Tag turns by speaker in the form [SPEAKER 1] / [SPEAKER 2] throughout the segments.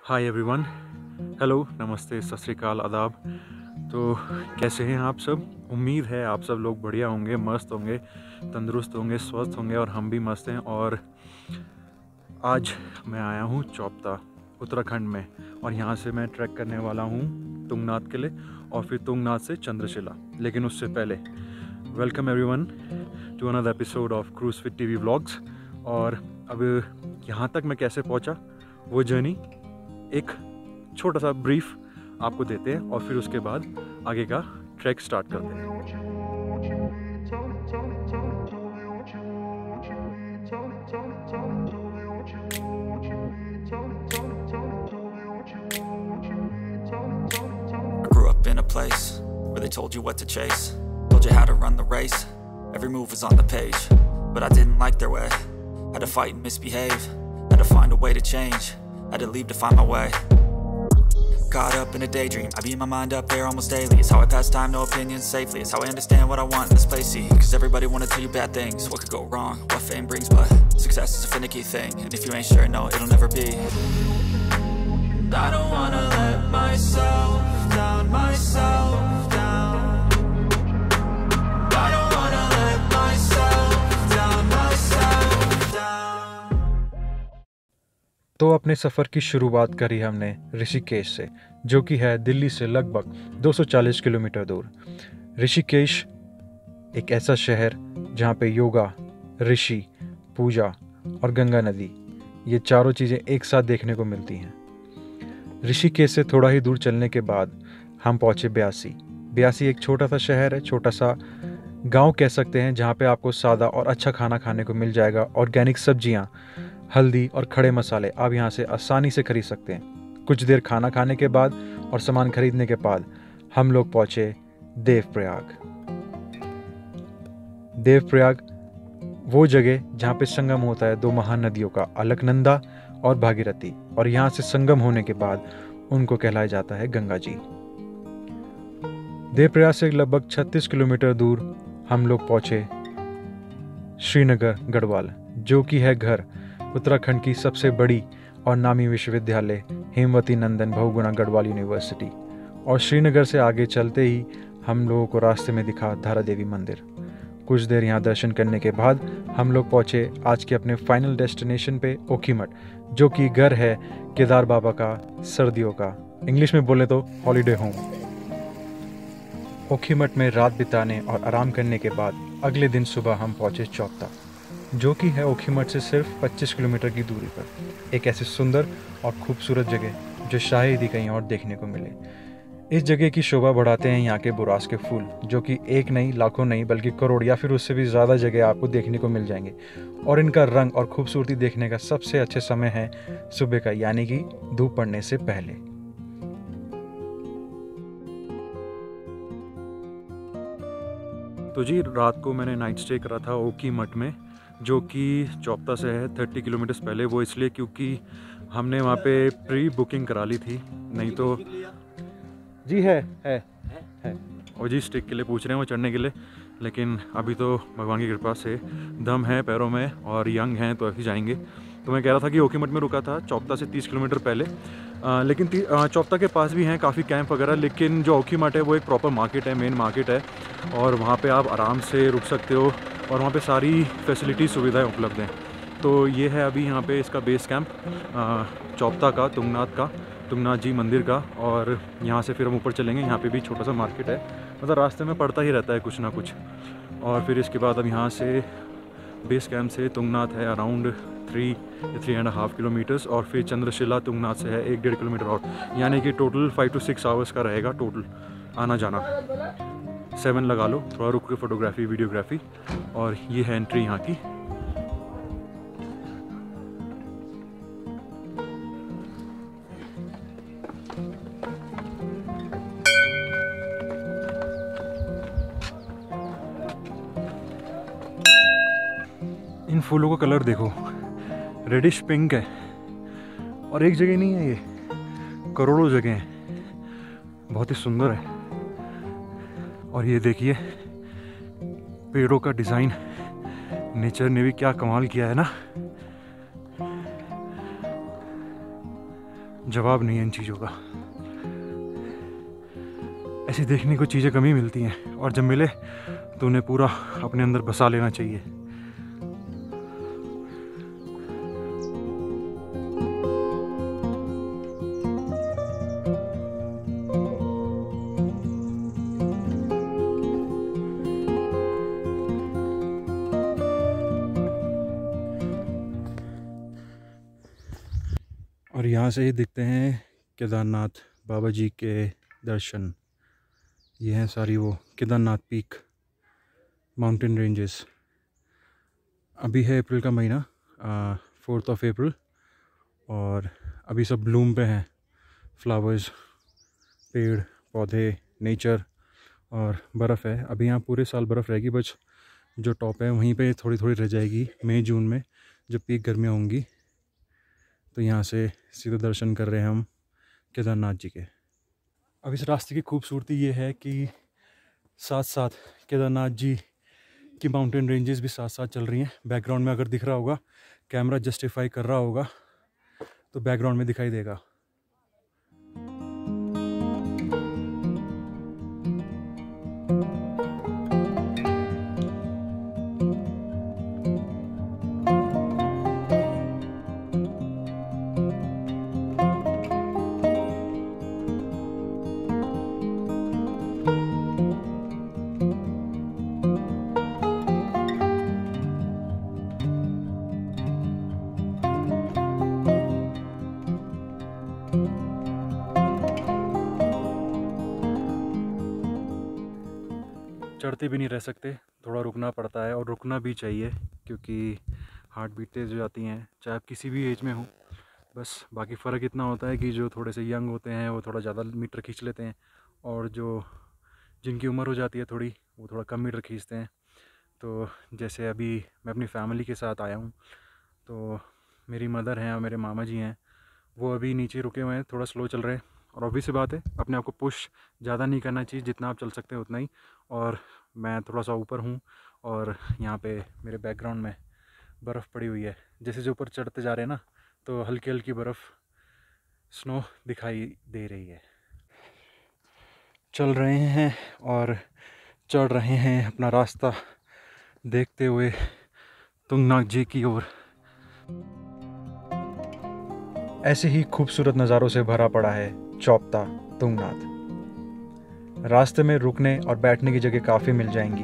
[SPEAKER 1] Hi everyone, hello, नमस्ते, सत श्री अकाल, आदाब। तो कैसे हैं आप सब? उम्मीद है आप सब लोग बढ़िया होंगे, मस्त होंगे, तंदुरुस्त होंगे, स्वस्थ होंगे और हम भी मस्त हैं। और आज मैं आया हूँ चौपता, उत्तराखंड में, और यहाँ से मैं ट्रैक करने वाला हूँ तुंगनाथ के लिए और फिर तुंगनाथ से चंद्रशिला। लेकिन उससे पहले welcome everyone to another episode of cruise with TV vlogs. और अब यहाँ तक मैं कैसे पहुँचा, वो जर्नी एक छोटा सा ब्रीफ आपको देते हैं और फिर उसके बाद आगे का ट्रैक स्टार्ट करते हैं।
[SPEAKER 2] I grew up in a place where they told you what to chase, told you how to run the race, every move was on the page, but I didn't like their way, had to fight and misbehave, had to find a way to change, had to leave to find my way. Caught up in a daydream, I beat my mind up there almost daily. It's how I pass time, no opinions safely. It's how I understand what I want in this place, see. Cause everybody wanna tell you bad things, what could go wrong, what fame brings. But success is a finicky thing, and if you ain't sure, no, it'll never be. I don't wanna let myself down, myself down. I don't wanna let myself down.
[SPEAKER 1] तो अपने सफ़र की शुरुआत करी हमने ऋषिकेश से, जो कि है दिल्ली से लगभग 240 किलोमीटर दूर। ऋषिकेश एक ऐसा शहर जहाँ पे योगा, ऋषि, पूजा और गंगा नदी, ये चारों चीज़ें एक साथ देखने को मिलती हैं। ऋषिकेश से थोड़ा ही दूर चलने के बाद हम पहुँचे ब्यासी। ब्यासी एक छोटा सा शहर है, छोटा सा गांव कह सकते हैं, जहाँ पे आपको सादा और अच्छा खाना खाने को मिल जाएगा। ऑर्गेनिक सब्जियाँ, हल्दी और खड़े मसाले आप यहाँ से आसानी से खरीद सकते हैं। कुछ देर खाना खाने के बाद और सामान खरीदने के बाद हम लोग पहुँचे देवप्रयाग। देवप्रयाग वो जगह जहाँ पे संगम होता है दो महान नदियों का, अलकनंदा और भागीरथी, और यहाँ से संगम होने के बाद उनको कहलाया जाता है गंगा जी। देवप्रयाग से लगभग 36 किलोमीटर दूर हम लोग पहुँचे श्रीनगर गढ़वाल, जो कि है घर उत्तराखंड की सबसे बड़ी और नामी विश्वविद्यालय हेमवती नंदन बहुगुणा गढ़वाल यूनिवर्सिटी। और श्रीनगर से आगे चलते ही हम लोगों को रास्ते में दिखा धारा देवी मंदिर। कुछ देर यहाँ दर्शन करने के बाद हम लोग पहुँचे आज के अपने फाइनल डेस्टिनेशन पे, ओखीमठ, जो कि घर है केदार बाबा का सर्दियों का, इंग्लिश में बोले तो हॉलीडे होम। ओखीमठ में रात बिताने और आराम करने के बाद अगले दिन सुबह हम पहुँचे चौपता, जो कि है ओखीमठ से सिर्फ 25 किलोमीटर की दूरी पर। एक ऐसी सुंदर और खूबसूरत जगह जो शायद ही कहीं और देखने को मिले। इस जगह की शोभा बढ़ाते हैं यहाँ के बुरास के फूल, जो कि एक नहीं, लाखों नहीं, बल्कि करोड़ या फिर उससे भी ज़्यादा जगह आपको देखने को मिल जाएंगे। और इनका रंग और खूबसूरती देखने का सबसे अच्छे समय है सुबह का, यानी कि धूप पड़ने से पहले। तो जी, रात को मैंने नाइट स्टे करा था ओखीमठ में, जो कि चौपता से है 30 किलोमीटर्स पहले। वो इसलिए क्योंकि हमने वहाँ पे प्री बुकिंग करा ली थी, नहीं तो जी है और जी स्टिक के लिए पूछ रहे हैं वो चढ़ने के लिए। लेकिन अभी तो भगवान की कृपा से दम है पैरों में और यंग हैं, तो अभी जाएंगे। तो मैं कह रहा था कि ओखीमठ में रुका था चौपता से 30 किलोमीटर पहले, लेकिन चौपता के पास भी हैं काफ़ी कैंप वगैरह। लेकिन जो ओखीमठ है वो एक प्रॉपर मार्केट है, मेन मार्केट है, और वहाँ पे आप आराम से रुक सकते हो और वहाँ पे सारी फैसिलिटी सुविधाएं उपलब्ध हैं। तो ये है अभी यहाँ पे इसका बेस कैंप चौपता का, तुंगनाथ जी मंदिर का। और यहाँ से फिर हम ऊपर चलेंगे। यहाँ पे भी छोटा सा मार्केट है, मतलब रास्ते में पड़ता ही रहता है कुछ ना कुछ। और फिर इसके बाद अब यहाँ से बेस कैंप से तुंगनाथ है अराउंड 3.5 किलोमीटर्स, और फिर चंद्रशिला तुंगनाथ से है 1-1.5 किलोमीटर और, यानी कि टोटल 5 to 6 आवर्स का रहेगा टोटल आना जाना। 7 लगा लो, थोड़ा रुक के फोटोग्राफी वीडियोग्राफी। और ये है एंट्री यहाँ की। इन फूलों का कलर देखो, रेडिश पिंक है, और एक जगह नहीं है, ये करोड़ों जगह हैं। बहुत ही सुंदर है। और ये देखिए पेड़ों का डिज़ाइन, नेचर ने भी क्या कमाल किया है ना। जवाब नहीं है इन चीज़ों का। ऐसी देखने को चीज़ें कम ही मिलती हैं, और जब मिले तो उन्हें पूरा अपने अंदर बसा लेना चाहिए। और यहाँ से ही दिखते हैं केदारनाथ बाबा जी के दर्शन। ये हैं सारी वो केदारनाथ पीक माउंटेन रेंजेस। अभी है अप्रैल का महीना, 4 अप्रैल, और अभी सब ब्लूम पे हैं, फ्लावर्स, पेड़ पौधे, नेचर, और बर्फ़ है। अभी यहाँ पूरे साल बर्फ़ रहेगी, बस जो टॉप है वहीं पे थोड़ी थोड़ी रह जाएगी मई जून में, जब पीक गर्मियाँ होंगी। तो यहाँ से सीधे दर्शन कर रहे हैं हम केदारनाथ जी के। अब इस रास्ते की खूबसूरती ये है कि साथ साथ केदारनाथ जी की माउंटेन रेंजेस भी साथ साथ चल रही हैं। बैकग्राउंड में अगर दिख रहा होगा, कैमरा जस्टिफाई कर रहा होगा तो बैकग्राउंड में दिखाई देगा। चढ़ते भी नहीं रह सकते, थोड़ा रुकना पड़ता है, और रुकना भी चाहिए क्योंकि हार्ट बीट तेज़ हो जाती हैं, चाहे आप किसी भी एज में हो। बस बाकी फ़र्क इतना होता है कि जो थोड़े से यंग होते हैं वो थोड़ा ज़्यादा मीटर खींच लेते हैं, और जो जिनकी उम्र हो जाती है थोड़ी, वो थोड़ा कम मीटर खींचते हैं। तो जैसे अभी मैं अपनी फैमिली के साथ आया हूँ, तो मेरी मदर हैं और मेरे मामा जी हैं, वो अभी नीचे रुके हुए हैं, थोड़ा स्लो चल रहे हैं। और ऑब्वियस सी बात है, अपने आप को पुश ज़्यादा नहीं करना चाहिए, जितना आप चल सकते हैं उतना ही। और मैं थोड़ा सा ऊपर हूँ, और यहाँ पे मेरे बैकग्राउंड में बर्फ़ पड़ी हुई है। जैसे जो ऊपर चढ़ते जा रहे हैं ना, तो हल्की हल्की बर्फ़, स्नो दिखाई दे रही है। चल रहे हैं और चढ़ रहे हैं अपना रास्ता देखते हुए तुंगनाथ जी की ओर। ऐसे ही खूबसूरत नज़ारों से भरा पड़ा है चोपता तुंगनाथ। रास्ते में रुकने और बैठने की जगह काफ़ी मिल जाएंगी।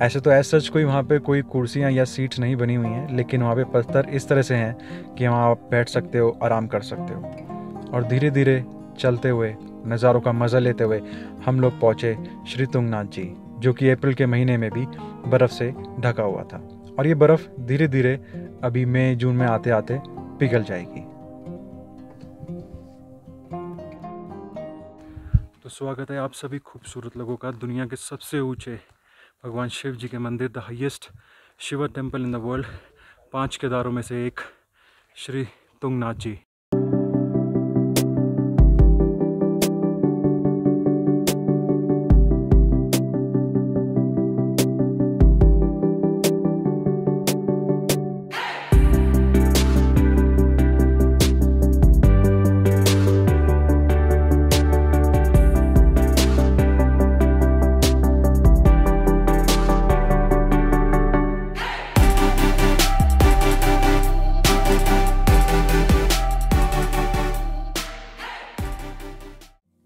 [SPEAKER 1] ऐसे तो ऐसा सच कोई वहाँ पे कोई कुर्सियाँ या सीट्स नहीं बनी हुई हैं, लेकिन वहाँ पे पत्थर इस तरह से हैं कि वहाँ आप बैठ सकते हो, आराम कर सकते हो। और धीरे धीरे चलते हुए, नज़ारों का मज़ा लेते हुए हम लोग पहुँचे श्री तुंगनाथ जी, जो कि अप्रैल के महीने में भी बर्फ़ से ढका हुआ था। और ये बर्फ़ धीरे धीरे अभी मई जून में आते आते पिघल जाएगी। तो स्वागत है आप सभी खूबसूरत लोगों का दुनिया के सबसे ऊंचे भगवान शिव जी के मंदिर, the highest Shiva temple in the world, 5 केदारों में से एक, श्री तुंगनाथ जी।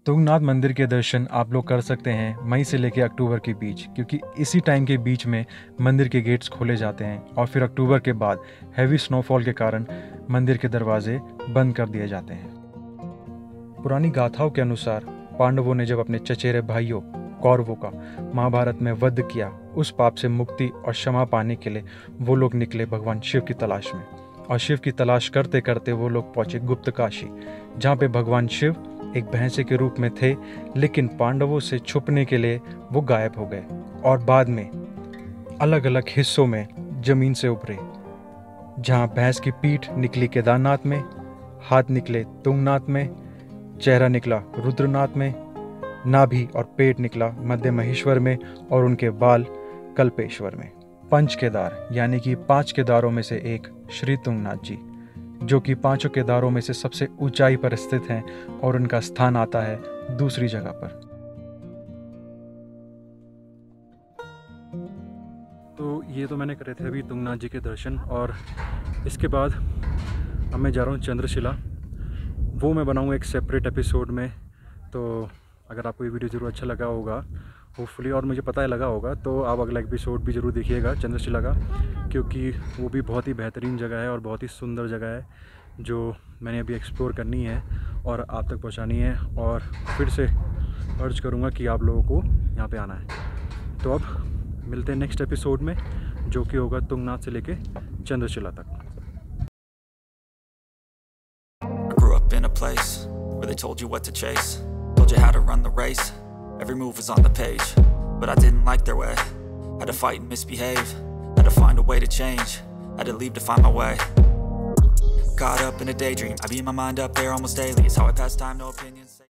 [SPEAKER 1] तुंगनाथ मंदिर के दर्शन आप लोग कर सकते हैं मई से लेकर अक्टूबर के बीच, क्योंकि इसी टाइम के बीच में मंदिर के गेट्स खोले जाते हैं, और फिर अक्टूबर के बाद हैवी स्नोफॉल के कारण मंदिर के दरवाजे बंद कर दिए जाते हैं। पुरानी गाथाओं के अनुसार पांडवों ने जब अपने चचेरे भाइयों कौरवों का महाभारत में वध किया, उस पाप से मुक्ति और क्षमा पाने के लिए वो लोग निकले भगवान शिव की तलाश में। और शिव की तलाश करते करते वो लोग पहुंचे गुप्त काशी, जहाँ पे भगवान शिव एक भैंसे के रूप में थे, लेकिन पांडवों से छुपने के लिए वो गायब हो गए और बाद में अलग अलग हिस्सों में जमीन से उभरे, जहाँ भैंस की पीठ निकली केदारनाथ में, हाथ निकले तुंगनाथ में, चेहरा निकला रुद्रनाथ में, नाभि और पेट निकला मध्य महेश्वर में, और उनके बाल कल्पेश्वर में। पंच केदार यानी कि 5 केदारों में से एक श्री तुंगनाथ जी, जो कि 5 केदारों में से सबसे ऊंचाई पर स्थित हैं और उनका स्थान आता है दूसरी जगह पर। तो ये तो मैंने करे थे अभी तुंगनाथ जी के दर्शन, और इसके बाद अब मैं जा रहा हूँ चंद्रशिला। वो मैं बनाऊँगा एक सेपरेट एपिसोड में। तो अगर आपको ये वीडियो ज़रूर अच्छा लगा होगा होपफुली, और मुझे पता है लगा होगा, तो आप अगला एपिसोड भी ज़रूर देखिएगा चंद्रशिला का, क्योंकि वो भी बहुत ही बेहतरीन जगह है और बहुत ही सुंदर जगह है जो मैंने अभी एक्सप्लोर करनी है और आप तक पहुंचानी है। और फिर से अर्ज करूंगा कि आप लोगों को यहाँ पे आना है। तो अब मिलते हैं नेक्स्ट एपिसोड में, जो कि होगा तुंगनाथ से लेके चंद्रशिला तक।
[SPEAKER 2] In a place where they told you what to chase, told you how to run the race, every move was on the page, but I didn't like their way, had to fight and misbehave, had to find a way to change, had to leave to find my way, caught up in a daydream, I beat my mind up there almost daily, it's how I pass time, no opinions.